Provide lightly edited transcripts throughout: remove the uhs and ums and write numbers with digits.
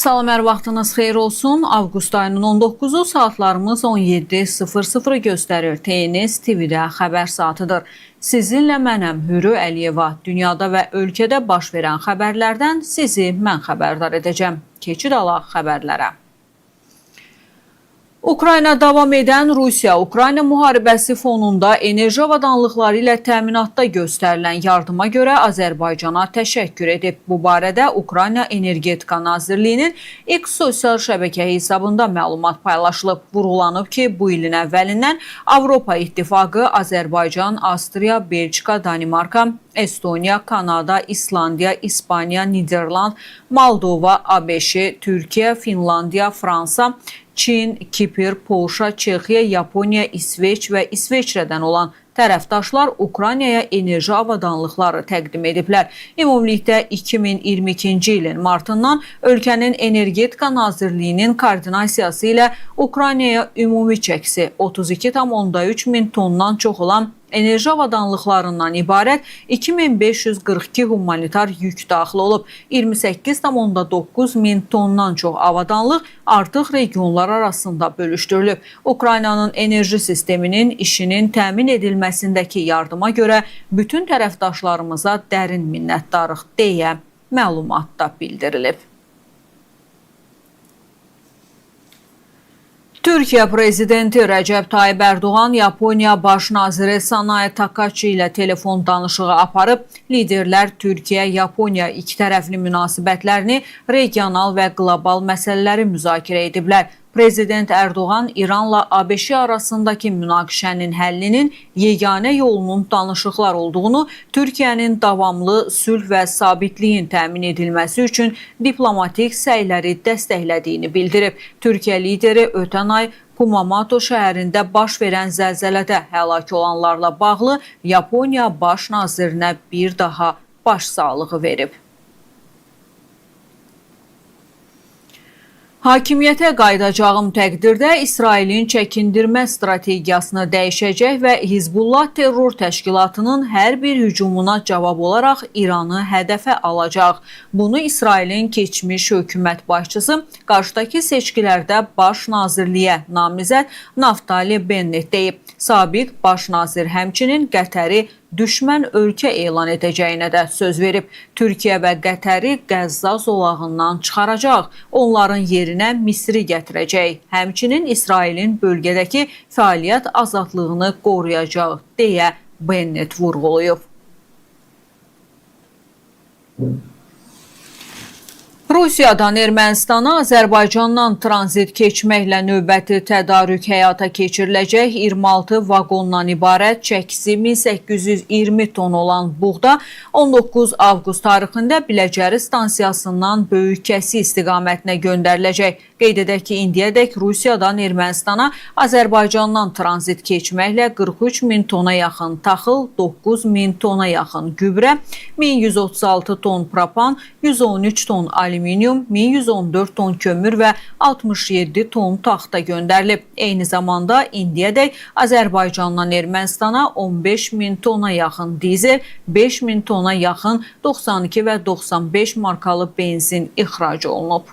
Salam, hər vaxtınız xeyir olsun. Avqust ayının 19-u saatlarımız 17:00 göstərir. TNS TV-də xəbər saatıdır. Sizinlə mənəm Hürü Əliyeva. Dünyada və ölkədə baş verən xəbərlərdən sizi mən xəbərdar edəcəm. Keçid alaq xəbərlərə. Ukrayna davam edən Rusiya-Ukrayna müharibəsi fonunda enerji avadanlıqları ilə təminatda göstərilən yardıma görə Azərbaycana təşəkkür edib. Bu barədə Ukrayna Energetika Nazirliyinin X sosial şəbəkə hesabında məlumat paylaşılıb. Vurğulanıb ki, bu ilin əvvəlindən Avropa İttifaqı Azərbaycan, Avstriya, Belçika, Danimarka, Estoniya, Kanada, İslandiya, İspaniya, Niderland, Moldova, ABŞ, Türkiyə, Finlandiya, Fransa, Çin, Kipr, Polşa, Çexiya, Yaponiya, İsveç və İsveçrədən olan tərəfdaşlar Ukraynaya enerji avadanlıqları təqdim ediblər. Ümumilikdə 2022-ci ilin martından ölkənin Energetika Nazirliyinin koordinasiyası ilə Ukraynaya ümumi çəkisi 32,3 min tondan çox olan enerji avadanlıqlarından ibarət 2542 humanitar yük daxil olub. 28,9 min tondan çox avadanlıq artıq regionlar arasında bölüşdürülüb. Ukraynanın enerji sisteminin işinin təmin edilməsindəki yardıma görə bütün tərəfdaşlarımıza dərin minnətdarıq deyə məlumatda bildirilib. Türkiyə prezidenti Rəcəb Tayyib Ərdoğan Yaponiya baş naziri Sanae Takachi ilə telefon danışığı aparıb. Liderlər Türkiyə-Yaponiya ikitərəfli münasibətlərini, regional və qlobal məsələləri müzakirə ediblər. Prezident Ərdoğan İranla ABŞ arasındakı münaqişənin həllinin yeganə yolunun danışıqlar olduğunu, Türkiyənin davamlı sülh və sabitliyin təmin edilməsi üçün diplomatik səyləri dəstəklədiyini bildirib. Türkiyə lideri ötən ay Kumamoto şəhərində baş verən zəlzələdə həlak olanlarla bağlı Yaponiya baş nazirinə bir daha başsağlığı verib. Hakimiyyətə qayıdacağım təqdirdə İsrailin çəkindirmə strategiyasını dəyişəcək və Hizbullah terror təşkilatının hər bir hücumuna cavab olaraq İranı hədəfə alacaq. Bunu İsrailin keçmiş hökumət başçısı qarşıdakı seçkilərdə baş nazirliyə namizəd Naftali Bennett deyib. Sabiq baş nazir həmçinin Qətəri düşmən ölkə elan edəcəyinə də söz verib. Türkiyə və Qətəri Qəzza zolağından çıxaracaq, onların yerinə Misri gətirəcək. Həmçinin İsrailin bölgədəki fəaliyyət azadlığını qoruyacaq deyə Bennett vurğulayıb. Rusiyadan Ermənistana Azərbaycandan tranzit keçməklə növbəti tədarük həyata keçiriləcək 26 vaqondan ibarət çəkisi 1820 ton olan buğda 19 avqust tarixində Biləcəri stansiyasından Böyükkəsi istiqamətinə göndəriləcək. Qeyd edək ki, indiyədək Rusiyadan Ermənistana Azərbaycandan tranzit keçməklə 43 min tona yaxın taxıl, 9 min tona yaxın gübrə, 1136 ton propan, 113 ton alüminium, 1114 ton kömür və 67 ton taxta göndərilib. Eyni zamanda indiyədək Azərbaycandan Ermənistana 15 min tona yaxın dizel, 5 min tona yaxın 92 və 95 markalı benzin ixrac olunub.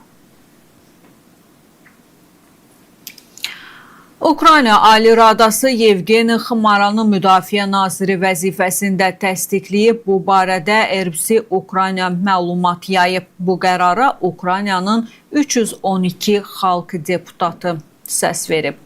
Ukrayna Ali Radası Yevgeni Xmaranı müdafiə naziri vəzifəsində təsdiqləyib. Bu barədə RBC Ukrayna məlumat yayıb. Bu qərara Ukraynanın 312 xalq deputatı səs verib.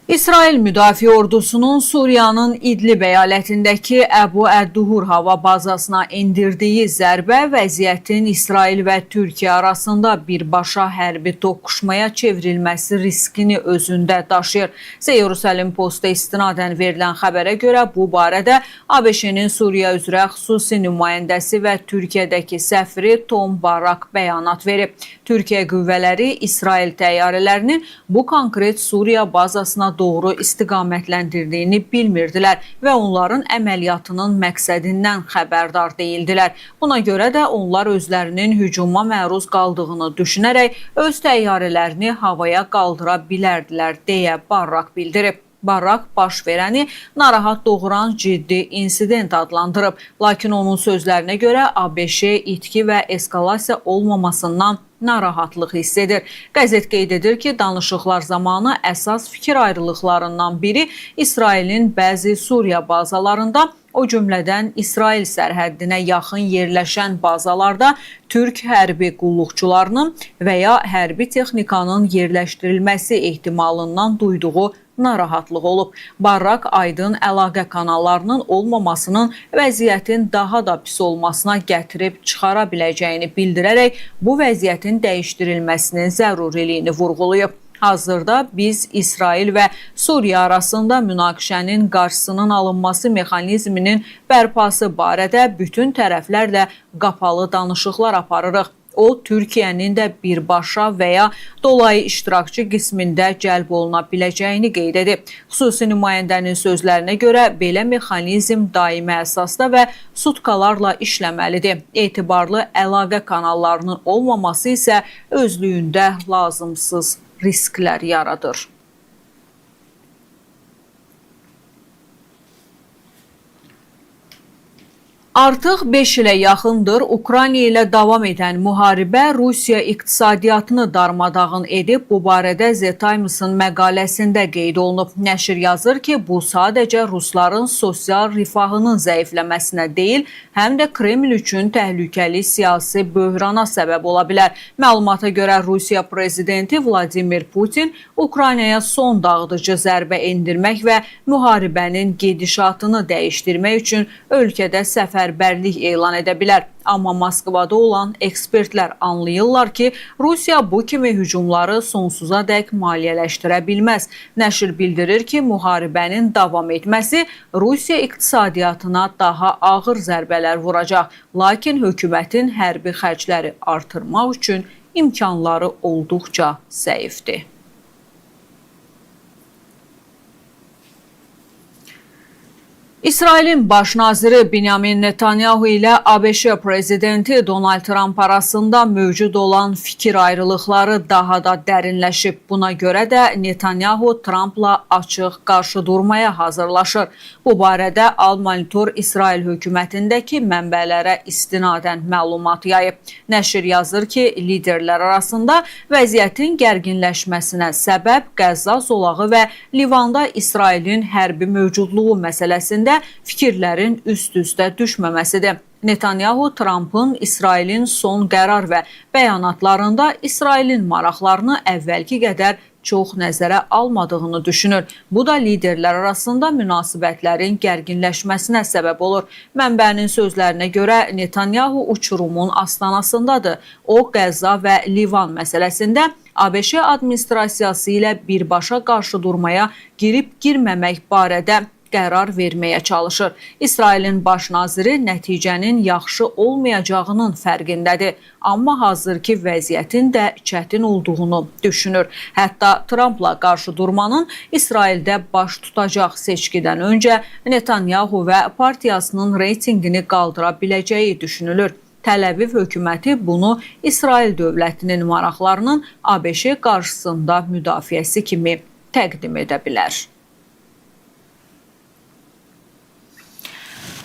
İsrail Müdafiə Ordusunun Suriyanın İdlib əyalətindəki Əbu Ədduhur hava bazasına endirdiyi zərbə vəziyyətin İsrail və Türkiyə arasında birbaşa hərbi toqquşmaya çevrilməsi riskini özündə daşıyır. The Jerusalem Post-a istinadən verilən xəbərə görə bu barədə ABŞ-nin Suriya üzrə xüsusi nümayəndəsi və Türkiyədəki səfiri Tom Barak bəyanat verib. Türkiyə qüvvələri İsrail təyyarələrinin bu konkret Suriya bazasına doğru istiqamətləndirdiyini bilmirdilər və onların əməliyyatının məqsədindən xəbərdar deyildilər. Buna görə də onlar özlərinin hücuma məruz qaldığını düşünərək öz təyyarələrini havaya qaldıra bilərdilər deyə Barak bildirib. Barak baş verəni narahat doğuran ciddi insident adlandırıb. Lakin onun sözlərinə görə ABŞ itki və eskalasiya olmamasından narahatlıq hiss edir. Qəzet qeyd edir ki, danışıqlar zamanı əsas fikir ayrılıqlarından biri İsrailin bəzi Suriya bazalarında, o cümlədən İsrail sərhəddinə yaxın yerləşən bazalarda Türk hərbi qulluqçularının və ya hərbi texnikanın yerləşdirilməsi ehtimalından duyduğu narahatlıq olub. Barak aydın əlaqə kanallarının olmamasının vəziyyətin daha da pis olmasına gətirib çıxara biləcəyini bildirərək bu vəziyyətin dəyişdirilməsinin zəruriliyini vurğulayıb. Hazırda biz İsrail və Suriya arasında münaqişənin qarşısının alınması mexanizminin bərpası barədə bütün tərəflərlə qapalı danışıqlar aparırıq. O, Türkiyənin də birbaşa və ya dolayı iştirakçı qismində cəlb oluna biləcəyini qeyd edib. Xüsusi nümayəndənin sözlərinə görə belə mexanizm daimi əsasda və sutkalarla işləməlidir. Etibarlı əlaqə kanallarının olmaması isə özlüyündə lazımsız risklər yaradır. Artıq 5 ilə yaxındır Ukrayna ilə davam edən müharibə Rusiya iqtisadiyyatını darmadağın edib. Bu barədə The Times-ın məqaləsində qeyd olunub. Nəşr yazır ki, bu sadəcə Rusların sosial rifahının zəifləməsinə deyil, həm də Kreml üçün təhlükəli siyasi böhrana səbəb ola bilər. Məlumata görə Rusiya prezidenti Vladimir Putin Ukraynaya son dağıdıcı zərbə endirmək və müharibənin gedişatını dəyişdirmək üçün ölkədə səfərbərlik elan edə bilər. Amma Moskvada olan ekspertlər anlayırlar ki, Rusiya bu kimi hücumları sonsuza dək maliyyələşdirə bilməz. Nəşr bildirir ki, müharibənin davam etməsi Rusiya iqtisadiyyatına daha ağır zərbələr vuracaq. Lakin hökumətin hərbi xərcləri artırmaq üçün imkanları olduqca zəifdir. İsrailin baş naziri Benyamin Netanyahu ilə ABŞ prezidenti Donald Trump arasında mövcud olan fikir ayrılıqları daha da dərinləşib. Buna görə də Netanyahu Trumpla açıq qarşı durmaya hazırlaşır. Bu barədə Al Monitor İsrail hökumətindəki mənbələrə istinadən məlumat yayıb. Nəşr yazır ki, liderlər arasında vəziyyətin gərginləşməsinə səbəb Qəzza zolağı və Livanda İsrailin hərbi mövcudluğu məsələsində fikirlərin üst-üstə düşməməsidir. Netanyahu Trumpın İsrailin son qərar və bəyanatlarında İsrailin maraqlarını əvvəlki qədər çox nəzərə almadığını düşünür. Bu da liderlər arasında münasibətlərin gərginləşməsinə səbəb olur. Mənbənin sözlərinə görə Netanyahu uçurumun astanasındadır. O, Qəzza və Livan məsələsində ABŞ administrasiyası ilə birbaşa qarşı durmaya girib-girməmək barədə qərar verməyə çalışır. İsrailin baş naziri nəticənin yaxşı olmayacağının fərqindədir. Amma hazırki vəziyyətin də çətin olduğunu düşünür. Hətta Trumpla qarşı durmanın İsraildə baş tutacaq seçkidən öncə Netanyahu və partiyasının reytingini qaldıra biləcəyi düşünülür. Təl-Əviv hökuməti bunu İsrail dövlətinin maraqlarının ABŞ qarşısında müdafiəsi kimi təqdim edə bilər.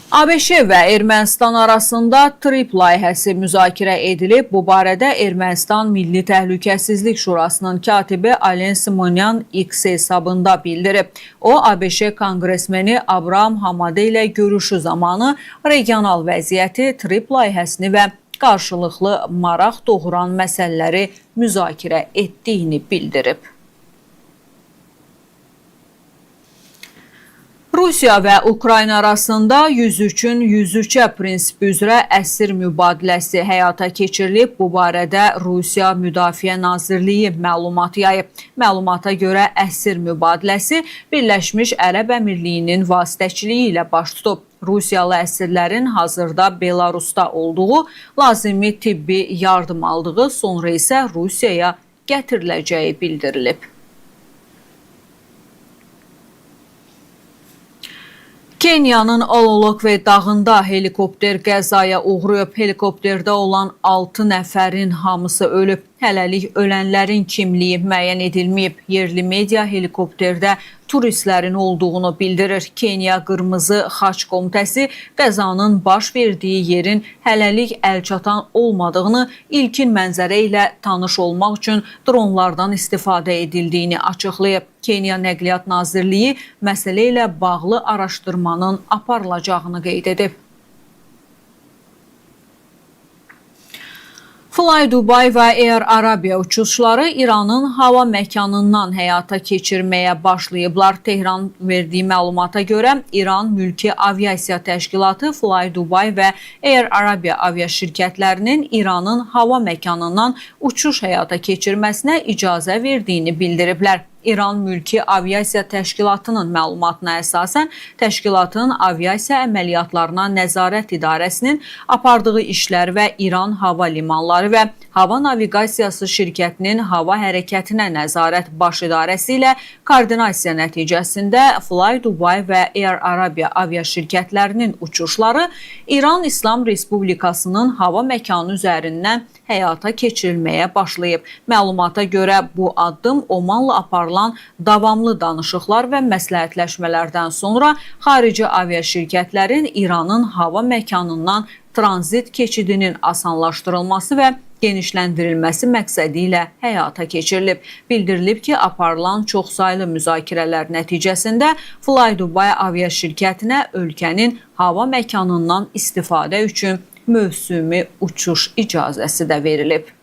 ABŞ və Ermənistan arasında TRIP layihəsi müzakirə edilib. Bu barədə Ermənistan Milli Təhlükəsizlik Şurasının katibi Alen Simonyan X hesabında bildirib. O, ABŞ konqresmeni Abraham Hamade ilə görüşü zamanı regional vəziyyəti, TRIP layihəsini və qarşılıqlı maraq doğuran məsələləri müzakirə etdiyini bildirib. Rusiya və Ukrayna arasında 103-ün 103-ə prinsipi üzrə əsir mübadiləsi həyata keçirilib. Bu barədə Rusiya Müdafiə Nazirliyi məlumat yayıb. Məlumata görə əsir mübadiləsi Birləşmiş Ərəb Əmirliyinin vasitəçiliyi ilə baş tutub. Rusiyalı əsirlərin hazırda Belarusda olduğu, lazımi tibbi yardım aldığı, sonra isə Rusiyaya gətiriləcəyi bildirilib. Kenyanın Ololokve dağında helikopter qəzaya uğrayıb. Helikopterdə olan 6 nəfərin hamısı ölüb. hələlik ölənlərin kimliyi müəyyən edilməyib. Yerli media helikopterdə turistlərin olduğunu bildirir. Kenya Qırmızı Xaç Komitəsi qəzanın baş verdiyi yerin hələlik əlçatan olmadığını, ilkin mənzərə ilə tanış olmaq üçün dronlardan istifadə edildiyini açıqlayıb. Kenya Nəqliyyat Nazirliyi məsələ ilə bağlı araşdırmanın aparılacağını qeyd edib. Fly Dubai və Air Arabia uçuşları İranın hava məkanından həyata keçirməyə başlayıblar. Tehran verdiyi məlumata görə İran Mülki Aviasiya Təşkilatı Fly Dubai və Air Arabia aviaşirkətlərinin İranın hava məkanından uçuş həyata keçirməsinə icazə verdiyini bildiriblər. İran Mülki Aviasiya Təşkilatının məlumatına əsasən, təşkilatın aviasiya əməliyyatlarına nəzarət idarəsinin apardığı işlər və İran hava limanları və hava naviqasiyası şirkətinin hava hərəkətinə nəzarət baş idarəsi ilə koordinasiya nəticəsində Fly Dubai və Air Arabia aviaşirkətlərinin uçuşları İran İslam Respublikasının hava məkanı üzərindən həyata keçirilməyə başlayıb. Məlumata görə bu addım Omanla aparılan davamlı danışıqlar və məsləhətləşmələrdən sonra xarici aviaşirkətlərin İranın hava məkanından tranzit keçidinin asanlaşdırılması və genişləndirilməsi məqsədi ilə həyata keçirilib. Bildirilib ki, aparılan çoxsaylı müzakirələr nəticəsində Fly Dubai aviaşirkətinə ölkənin hava məkanından istifadə üçün mövsümi uçuş icazəsi də verilib.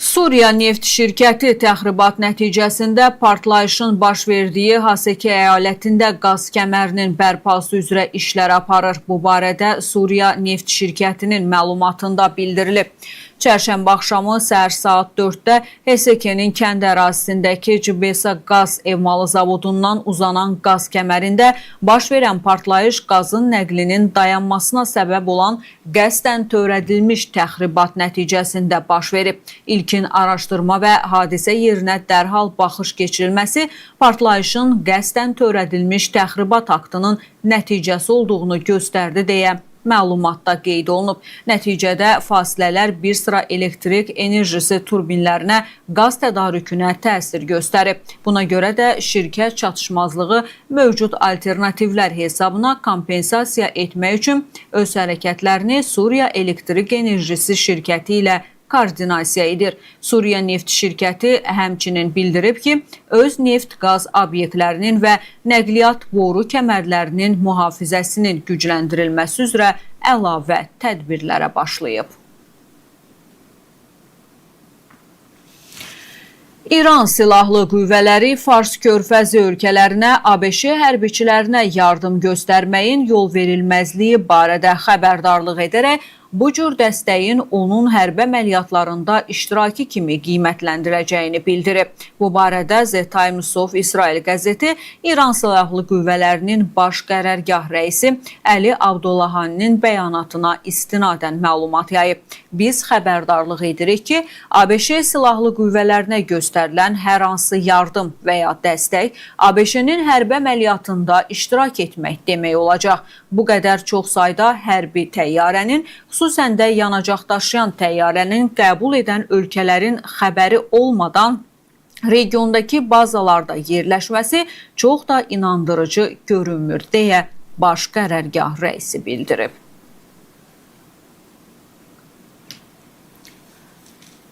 Suriya neft şirkəti təxribat nəticəsində partlayışın baş verdiyi Haseki əyalətində qaz kəmərinin bərpası üzrə işlər aparır. Bu barədə Suriya neft şirkətinin məlumatında bildirilib. Çərşənbə axşamı səhər saat 4-də Hesekenin kənd ərazisindəki Cibesa qaz emalı zavodundan uzanan qaz kəmərində baş verən partlayış qazın nəqlinin dayanmasına səbəb olan qəsdən törədilmiş təxribat nəticəsində baş verib. İlkin araşdırma və hadisə yerinə dərhal baxış keçirilməsi partlayışın qəsdən törədilmiş təxribat aktının nəticəsi olduğunu göstərdi deyə məlumatda qeyd olunub. Nəticədə fasilələr bir sıra elektrik enerjisi turbinlərinə, qaz tədarükünə təsir göstərib. Buna görə də şirkət çatışmazlığı mövcud alternativlər hesabına kompensasiya etmək üçün öz hərəkətlərini Suriya Elektrik Enerjisi şirkəti ilə koordinasiya edir. Suriya neft şirkəti həmçinin bildirib ki, öz neft-qaz obyektlərinin və nəqliyyat boru kəmərlərinin mühafizəsinin gücləndirilməsi üzrə əlavə tədbirlərə başlayıb. İran Silahlı Qüvvələri Fars körfəzi ölkələrinə ABŞ hərbiçilərinə yardım göstərməyin yol verilməzliyi barədə xəbərdarlıq edərək, bu cür dəstəyin onun hərbi əməliyyatlarında iştiraki kimi qiymətləndirəcəyini bildirib. Bu barədə The Times of Israel qəzeti İran Silahlı Qüvvələrinin baş qərargah rəisi Əli Abdullahaninin bəyanatına istinadən məlumat yayıb. Biz xəbərdarlıq edirik ki, ABŞ Silahlı Qüvvələrinə göstərilən hər hansı yardım və ya dəstək ABŞ-nin hərbi əməliyyatında iştirak etmək demək olacaq. Bu qədər çox sayda hərbi təyyarənin, xüsusən də yanacaq daşıyan təyyarənin qəbul edən ölkələrin xəbəri olmadan regiondakı bazalarda yerləşməsi çox da inandırıcı görünmür deyə baş qərargah rəisi bildirib.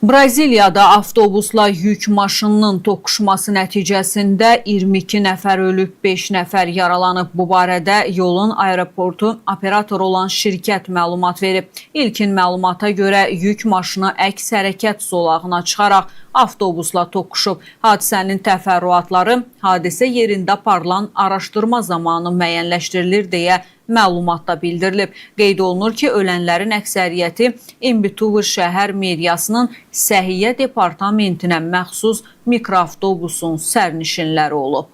Braziliyada avtobusla yük maşınının toqquşması nəticəsində 22 nəfər ölüb, 5 nəfər yaralanıb. Bu barədə yolun aeroportu operatoru olan şirkət məlumat verib. İlkin məlumata görə yük maşını əks hərəkət zolağına çıxaraq avtobusla toqquşub. Hadisənin təfərrüatları hadisə yerində aparılan araşdırma zamanı müəyyənləşdirilir deyə məlumatda bildirilib. Qeyd olunur ki, ölənlərin əksəriyyəti Imbituver şəhər meriyasının Səhiyyə departamentinə məxsus mikroavtobusun sərnişinləri olub.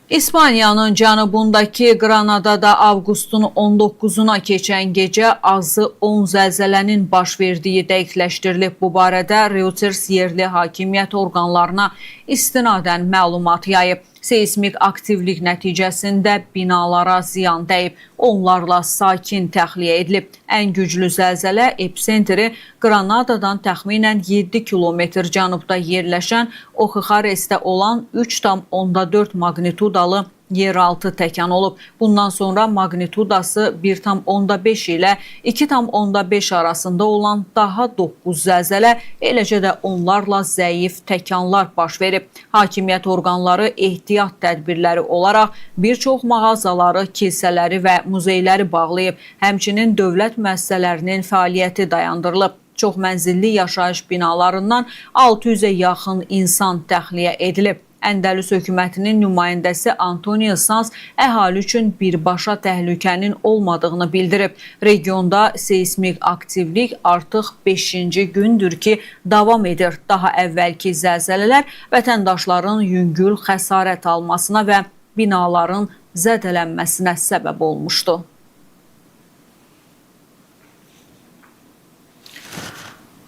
İspaniyanın cənubundakı Granadada avqustun 19-una keçən gecə azı 10 zəlzələnin baş verdiyi dəqiqləşdirilib. Bu barədə Reuters yerli hakimiyyət orqanlarına istinadən məlumat yayıb. Seysmik aktivlik nəticəsində binalara ziyan dəyib, onlarla sakin təxliyə edilib. Ən güclü zəlzələ epsentri Granadadan təxminən 7 kilometr cənubda yerləşən Oxixaresdə olan 3,4 magnitudalı yeraltı təkan olub. Bundan sonra magnitudası 1,5 ilə 2,5 arasında olan daha 9 zəlzələ, eləcə də onlarla zəif təkanlar baş verib. Hakimiyyət orqanları ehtiyat tədbirləri olaraq bir çox mağazaları, kilsələri və muzeyləri bağlayıb. Həmçinin dövlət müəssisələrinin fəaliyyəti dayandırılıb. Çox mənzilli yaşayış binalarından 600-ə yaxın insan təxliyə edilib. Əndəlüs hökumətinin nümayəndəsi Antonio Sanz əhali üçün birbaşa təhlükənin olmadığını bildirib. Regionda seysmik aktivlik artıq 5-ci gündür ki, davam edir. Daha əvvəlki zəlzələlər vətəndaşların yüngül xəsarət almasına və binaların zədələnməsinə səbəb olmuşdu.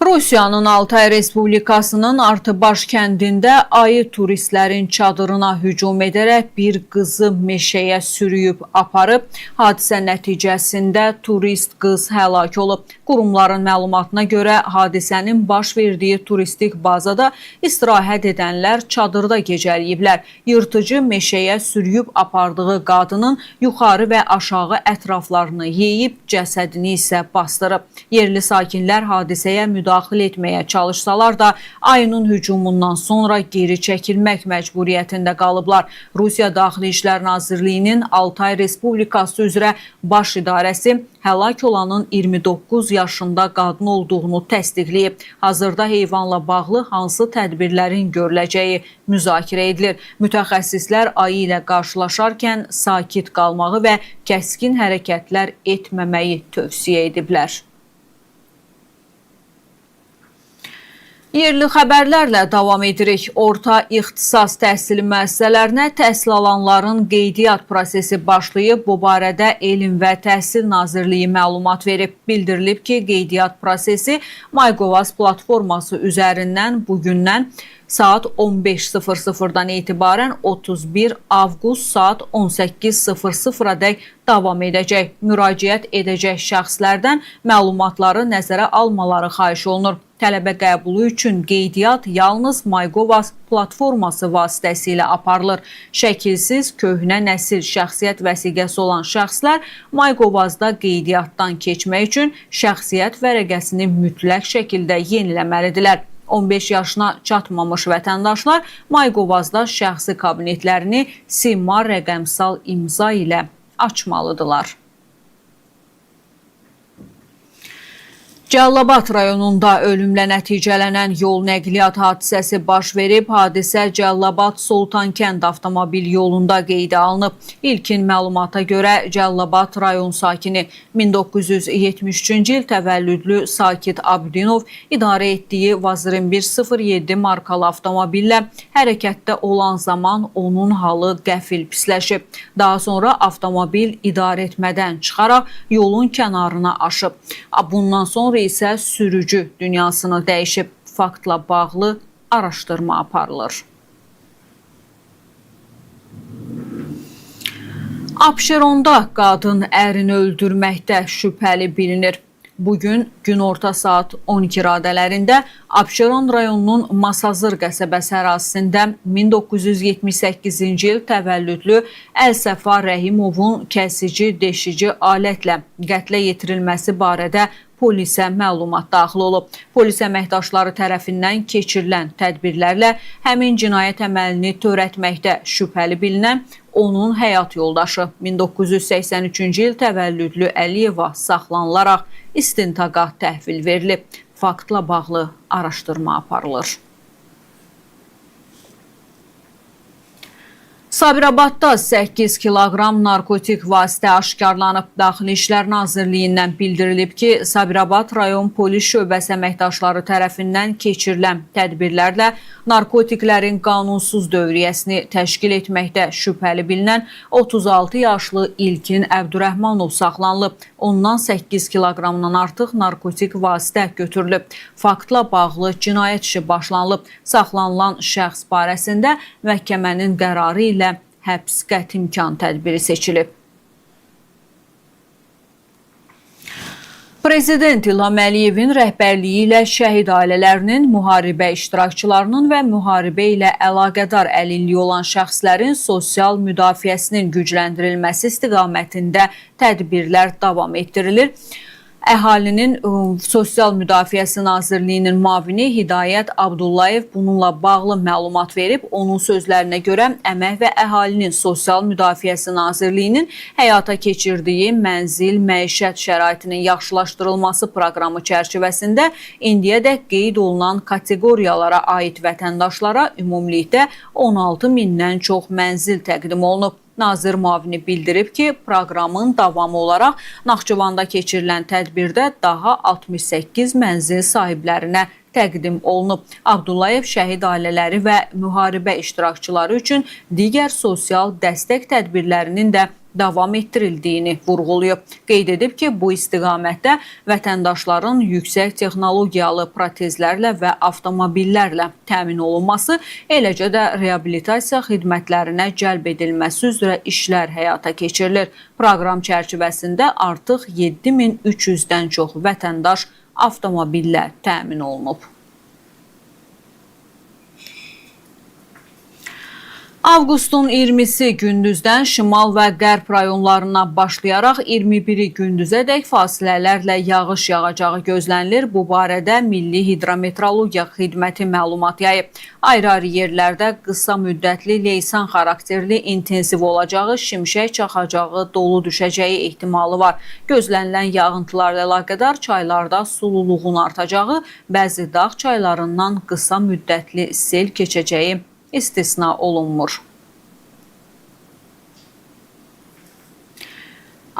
Rusiyanın Altay Respublikasının Artıbaş kəndində ayı turistlərin çadırına hücum edərək bir qızı meşəyə sürüyüb aparıb. Hadisə nəticəsində turist qız həlak olub. Qurumların məlumatına görə hadisənin baş verdiyi turistik bazada istirahət edənlər çadırda gecələyiblər. Yırtıcı meşəyə sürüyüb apardığı qadının yuxarı və aşağı ətraflarını yeyib, cəsədini isə bastırıb. Yerli sakinlər hadisəyə müdaxilə etməyə çalışsalar da ayının hücumundan sonra geri çəkilmək məcburiyyətində qalıblar. Rusiya Daxili İşlər Nazirliyinin Altay Respublikası üzrə baş idarəsi həlak olanın 29 yaşında qadın olduğunu təsdiqləyib. Hazırda heyvanla bağlı hansı tədbirlərin görüləcəyi müzakirə edilir. Mütəxəssislər ayı ilə qarşılaşarkən sakit qalmağı və kəskin hərəkətlər etməməyi tövsiyə ediblər. Yerli xəbərlərlə davam edirik. Orta ixtisas təhsili müəssisələrinə təhsil alanların qeydiyyat prosesi başlayıb. Bu barədə Elm və Təhsil Nazirliyi məlumat verib. Bildirilib ki, qeydiyyat prosesi MyGovAZ platforması üzərindən bugündən saat 15:00-dan etibarən 31 avqust saat 18:00-dək davam edəcək. Müraciət edəcək şəxslərdən məlumatları nəzərə almaları xahiş olunur. Tələbə qəbulu üçün qeydiyyat yalnız MyGovAZ platforması vasitəsilə aparılır. Şəkilsiz, köhnə nəsil şəxsiyyət vəsiqəsi olan şəxslər MyGovAZ-da qeydiyyatdan keçmək üçün şəxsiyyət vərəqəsini mütləq şəkildə yeniləməlidirlər. 15 yaşına çatmamış vətəndaşlar MyGovAZ-da şəxsi kabinetlərini simar rəqəmsal imza ilə açmalıdırlar. Cəlilabad rayonunda ölümlə nəticələnən yol nəqliyyat hadisəsi baş verib. Hadisə Cəlilabad Sultankənd avtomobil yolunda qeydə alınıb. İlkin məlumata görə Cəlilabad rayon sakini 1973-cü il təvəllüdlü Sakit Abdinov idarə etdiyi Vaz 2107 markalı avtomobillə hərəkətdə olan zaman onun halı qəfil pisləşib. Daha sonra avtomobil idarə etmədən çıxaraq yolun kənarına aşıb. Bundan sonra isə sürücü dünyasını dəyişib. Faktla bağlı araşdırma aparılır. Abşeronda qadın ərini öldürməkdə şübhəli bilinir. Bugün günorta saat 12 radələrində Abşeron rayonunun Masazır qəsəbəsi ərazisində 1978-ci il təvəllüdlü Əlsəfa Rəhimovun kəsici, deşici alətlə qətlə yetirilməsi barədə polisə məlumat daxil olub. Polis əməkdaşları tərəfindən keçirilən tədbirlərlə həmin cinayət əməlini törətməkdə şübhəli bilinən onun həyat yoldaşı 1983-cü il təvəllüdlü Əliyeva saxlanılaraq istintaqa təhvil verilib. Faktla bağlı araşdırma aparılır. Sabirabadda 8 kiloqram narkotik vasitə aşkarlanıb. Daxili İşlər Nazirliyindən bildirilib ki, Sabirabad rayon polis şöbəsi əməkdaşları tərəfindən keçirilən tədbirlərlə narkotiklərin qanunsuz dövriyyəsini təşkil etməkdə şübhəli bilinən 36 yaşlı İlkin Əbdürrəhmanov saxlanılıb. Ondan 8 kiloqramdan artıq narkotik vasitə götürülüb. Faktla bağlı cinayət işi başlanılıb. Saxlanılan şəxs barəsində məhkəmənin qərarı ilə həbs qəti imkan tədbiri seçilib. Prezident İlham Əliyevin rəhbərliyi ilə şəhid ailələrinin, müharibə iştirakçılarının və müharibə ilə əlaqədar əlilliyi olan şəxslərin sosial müdafiəsinin gücləndirilməsi istiqamətində tədbirlər davam etdirilir. Əhalinin Sosial Müdafiəsi Nazirliyinin müavini Hidayət Abdullayev bununla bağlı məlumat verib. Onun sözlərinə görə Əmək və Əhalinin Sosial Müdafiəsi Nazirliyinin həyata keçirdiyi mənzil məişət şəraitinin yaxşılaşdırılması proqramı çərçivəsində indiyədək qeyd olunan kateqoriyalara aid vətəndaşlara ümumilikdə 16 mindən çox mənzil təqdim olunub. Nazir müavini bildirib ki, proqramın davamı olaraq Naxçıvanda keçirilən tədbirdə daha 68 mənzil sahiblərinə təqdim olunub. Abdullayev şəhid ailələri və müharibə iştirakçıları üçün digər sosial dəstək tədbirlərinin də davam etdirildiyini vurğulayıb. Qeyd edib ki, bu istiqamətdə vətəndaşların yüksək texnologiyalı protezlərlə və avtomobillərlə təmin olunması, eləcə də reabilitasiya xidmətlərinə cəlb edilməsi üzrə işlər həyata keçirilir. Proqram çərçivəsində artıq 7300-dən çox vətəndaş avtomobillə təmin olunub. Avqustun 20-si gündüzdən şimal və qərb rayonlarına başlayaraq 21-i gündüzədək fasilələrlə yağış yağacağı gözlənilir. Bu barədə Milli Hidrometeorologiya Xidməti məlumat yayıb. Ayrı-ayrı yerlərdə qısa müddətli leysan xarakterli intensiv olacağı, şimşək çaxacağı, dolu düşəcəyi ehtimalı var. Gözlənilən yağıntılarla əlaqədar çaylarda sululuğun artacağı, bəzi dağ çaylarından qısa müddətli sel keçəcəyi istisna olunmur.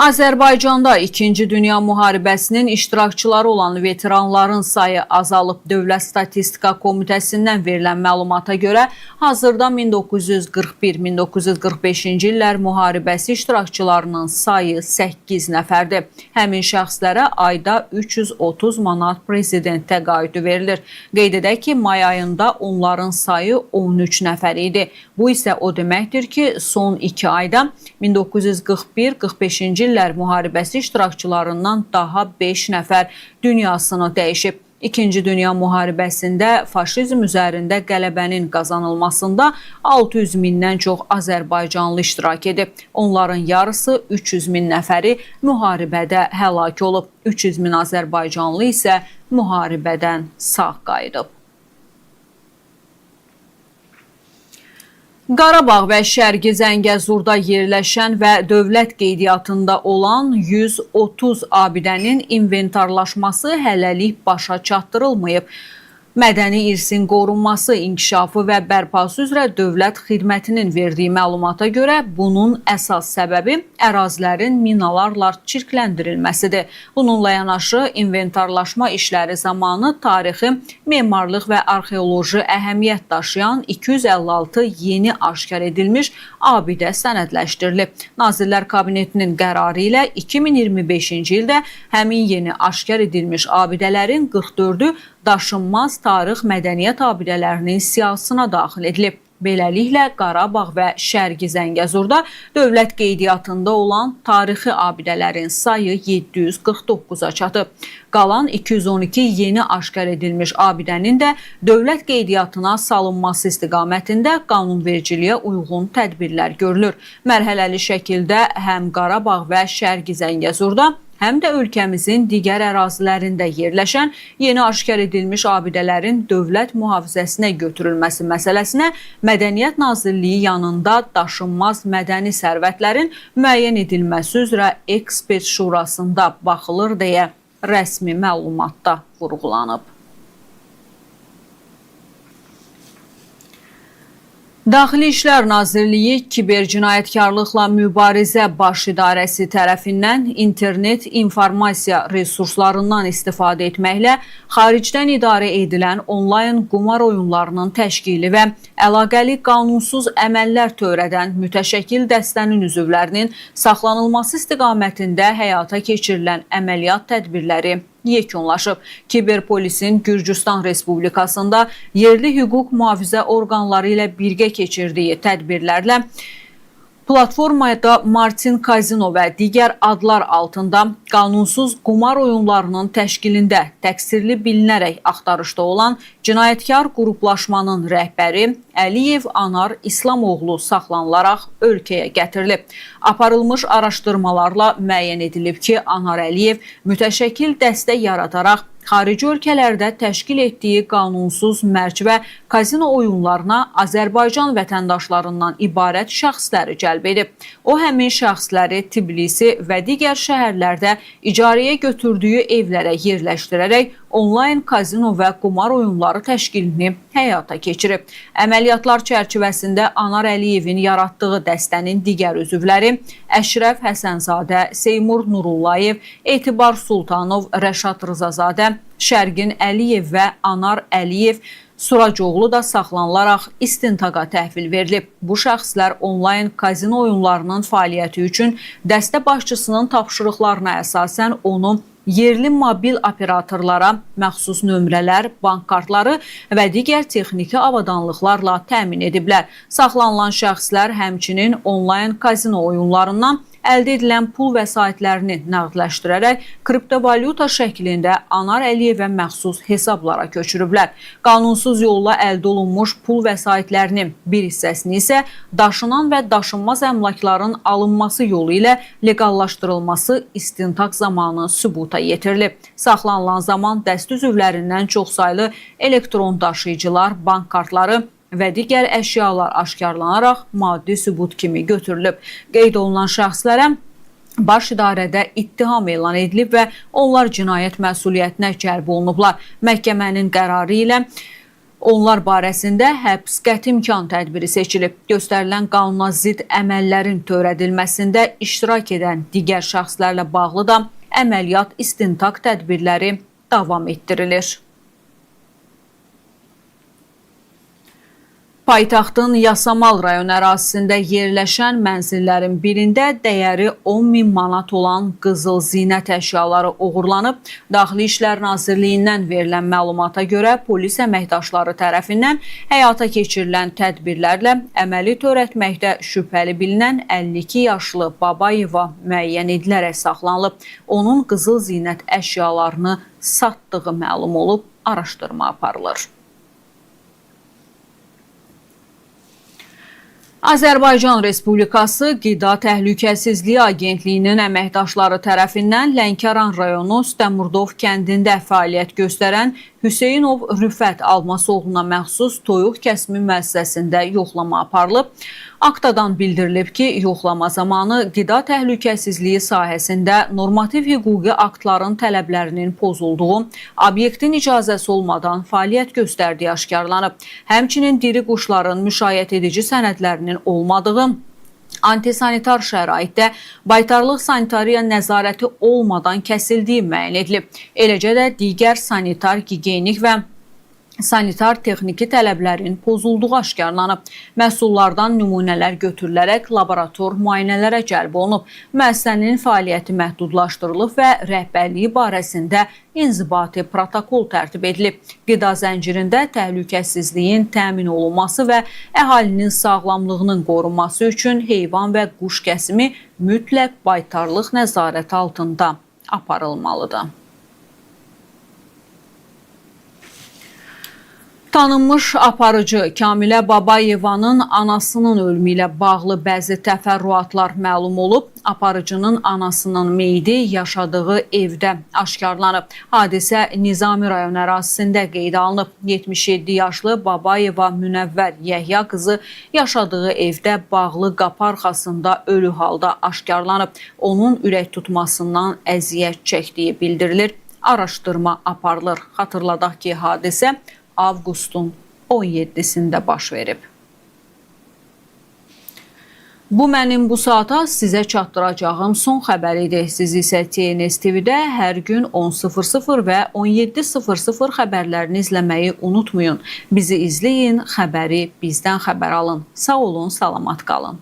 Azərbaycanda 2-ci Dünya Müharibəsinin iştirakçıları olan veteranların sayı azalıb. Dövlət Statistika Komitəsindən verilən məlumata görə hazırda 1941-1945-ci illər müharibəsi iştirakçılarının sayı 8 nəfərdir. Həmin şəxslərə ayda 330 manat prezident təqaüdü verilir. Qeyd edək ki, may ayında onların sayı 13 nəfər idi. Bu isə o deməkdir ki, son 2 ayda 1941-45-ci illər müharibəsi iştirakçılarından daha 5 nəfər dünyasını dəyişib. 2-ci Dünya Müharibəsində faşizm üzərində qələbənin qazanılmasında 600 mindən çox azərbaycanlı iştirak edib. Onların yarısı 300 min nəfəri müharibədə həlak olub. 300 min azərbaycanlı isə müharibədən sağ qayıdıb. Qarabağ və Şərqi Zəngəzurda yerləşən və dövlət qeydiyyatında olan 130 abidənin inventarlaşması hələlik başa çatdırılmayıb. Mədəni irsin qorunması, inkişafı və bərpası üzrə dövlət xidmətinin verdiyi məlumata görə bunun əsas səbəbi ərazilərin minalarla çirkləndirilməsidir. Bununla yanaşı inventarlaşma işləri zamanı tarixi, memarlıq və arxeoloji əhəmiyyət daşıyan 256 yeni aşkar edilmiş abidə sənədləşdirilib. Nazirlər Kabinetinin qərarı ilə 2025-ci ildə həmin yeni aşkar edilmiş abidələrin 44-ü daşınmaz tarix mədəniyyət abidələrinin siyahısına daxil edilib. Beləliklə, Qarabağ və Şərqi Zəngəzurda dövlət qeydiyyatında olan tarixi abidələrin sayı 749-a çatıb. Qalan 212 yeni aşkar edilmiş abidənin də dövlət qeydiyyatına salınması istiqamətində qanunvericiliyə uyğun tədbirlər görülür. Mərhələli şəkildə həm Qarabağ və Şərqi Zəngəzurda, həm də ölkəmizin digər ərazilərində yerləşən yeni aşkar edilmiş abidələrin dövlət mühafizəsinə götürülməsi məsələsinə Mədəniyyət Nazirliyi yanında daşınmaz mədəni sərvətlərin müəyyən edilməsi üzrə ekspert şurasında baxılır deyə rəsmi məlumatda vurğulanıb. Daxili İşlər Nazirliyi Kibercinayətkarlıqla Mübarizə Baş İdarəsi tərəfindən internet informasiya resurslarından istifadə etməklə xaricdən idarə edilən onlayn qumar oyunlarının təşkili və əlaqəli qanunsuz əməllər törədən mütəşəkkil dəstənin üzvlərinin saxlanılması istiqamətində həyata keçirilən əməliyyat tədbirləri yekunlaşıb. Kiberpolisin Gürcüstan Respublikasında yerli hüquq mühafizə orqanları ilə birgə keçirdiyi tədbirlərlə platformada Martin Kazino və digər adlar altında qanunsuz qumar oyunlarının təşkilində təqsirli bilinərək axtarışda olan cinayətkar qruplaşmanın rəhbəri Əliyev Anar İslamoğlu saxlanılaraq ölkəyə gətirilib. Aparılmış araşdırmalarla müəyyən edilib ki, Anar Əliyev mütəşəkkil dəstə yaradaraq xarici ölkələrdə təşkil etdiyi qanunsuz mərc və kazino oyunlarına Azərbaycan vətəndaşlarından ibarət şəxsləri cəlb edib. O, həmin şəxsləri Tbilisi və digər şəhərlərdə icarəyə götürdüyü evlərə yerləşdirərək onlayn kazino və qumar oyunları təşkilini həyata keçirib. Əməliyyatlar çərçivəsində Anar Əliyevin yaratdığı dəstənin digər üzvləri Əşrəf Həsənzadə, Seymur Nurullayev, Etibar Sultanov, Rəşad Rızazadə, Şərgin Əliyev və Anar Əliyev Suracoğlu da saxlanılaraq istintaqa təhvil verilib. Bu şəxslər onlayn kazino oyunlarının fəaliyyəti üçün dəstə başçısının tapşırıqlarına əsasən onu yerli mobil operatorlara məxsus nömrələr, bank kartları və digər texniki avadanlıqlarla təmin ediblər. Saxlanılan şəxslər həmçinin onlayn kazino oyunlarından əldə edilən pul vəsaitlərini nəqdləşdirərək kriptovalyuta şəklində Anar Əliyevə məxsus hesablara köçürüblər. Qanunsuz yolla əldə olunmuş pul vəsaitlərinin bir hissəsini isə daşınan və daşınmaz əmlakların alınması yolu ilə leqallaşdırılması istintaq zamanı sübuta yetirilib. Saxlanılan zaman dəstə üzvlərindən çoxsaylı elektron daşıyıcılar, bank kartları və digər əşyalar aşkarlanaraq maddi sübut kimi götürülüb. Qeyd olunan şəxslərə baş idarədə ittiham elan edilib və onlar cinayət məsuliyyətinə cəlb olunublar. Məhkəmənin qərarı ilə onlar barəsində həbs qəti imkan tədbiri seçilib. Göstərilən qanuna zidd əməllərin törədilməsində iştirak edən digər şəxslərlə bağlı da əməliyyat istintaq tədbirləri davam etdirilir. Paytaxtın Yasamal rayon ərazisində yerləşən mənzillərin birində dəyəri 10.000 manat olan qızıl zinət əşyaları oğurlanıb. Daxili İşlər Nazirliyindən verilən məlumata görə polis əməkdaşları tərəfindən həyata keçirilən tədbirlərlə əməli törətməkdə şübhəli bilinən 52 yaşlı Babayeva müəyyən edilərək saxlanılıb. Onun qızıl zinət əşyalarını satdığı məlum olub, araşdırma aparılır. Azərbaycan Respublikası Qida Təhlükəsizliyi Agentliyinin əməkdaşları tərəfindən Lənkəran rayonu Stəmurdov kəndində fəaliyyət göstərən Hüseynov Rüfət Almasoğluna məxsus toyuq kəsimi müəssisəsində yoxlama aparılıb. Aktadan bildirilib ki, yoxlama zamanı qida təhlükəsizliyi sahəsində normativ hüquqi aktların tələblərinin pozulduğu, obyektin icazəsi olmadan fəaliyyət göstərdiyi aşkarlanıb. Həmçinin diri quşların müşayiət edici sənədlərinin olmadığı, antisanitar şəraitdə baytarlıq sanitariya nəzarəti olmadan kəsildiyi müəyyən edilib. Eləcə də digər sanitar, gigiyenik və sanitar texniki tələblərin pozulduğu aşkarlanıb. Məhsullardan nümunələr götürülərək laborator müayinələrə cəlb olunub. Müəssisənin fəaliyyəti məhdudlaşdırılıb və rəhbərliyi barəsində inzibati protokol tərtib edilib. Qida zəncirində təhlükəsizliyin təmin olunması və əhalinin sağlamlığının qorunması üçün heyvan və quş kəsimi mütləq baytarlıq nəzarəti altında aparılmalıdır. Tanınmış aparıcı Kamilə Babayevanın anasının ölümü ilə bağlı bəzi təfərrüatlar məlum olub. Aparıcının anasının meyidi yaşadığı evdə aşkarlanıb. Hadisə Nizami rayon ərazisində qeydə alınıb. 77 yaşlı Babayeva Münəvvər Yəhya qızı yaşadığı evdə bağlı qapı arxasında ölü halda aşkarlanıb. Onun ürək tutmasından əziyyət çəkdiyi bildirilir. Araşdırma aparılır. Xatırladaq ki, hadisə avqustun 17-sində baş verib. Bu mənim bu saata sizə çatdıracağım son xəbər idi. Siz isə TNS TV-də hər gün 10:00 və 17:00 xəbərlərini izləməyi unutmayın. Bizi izləyin, xəbəri bizdən xəbər alın. Sağ olun, salamat qalın.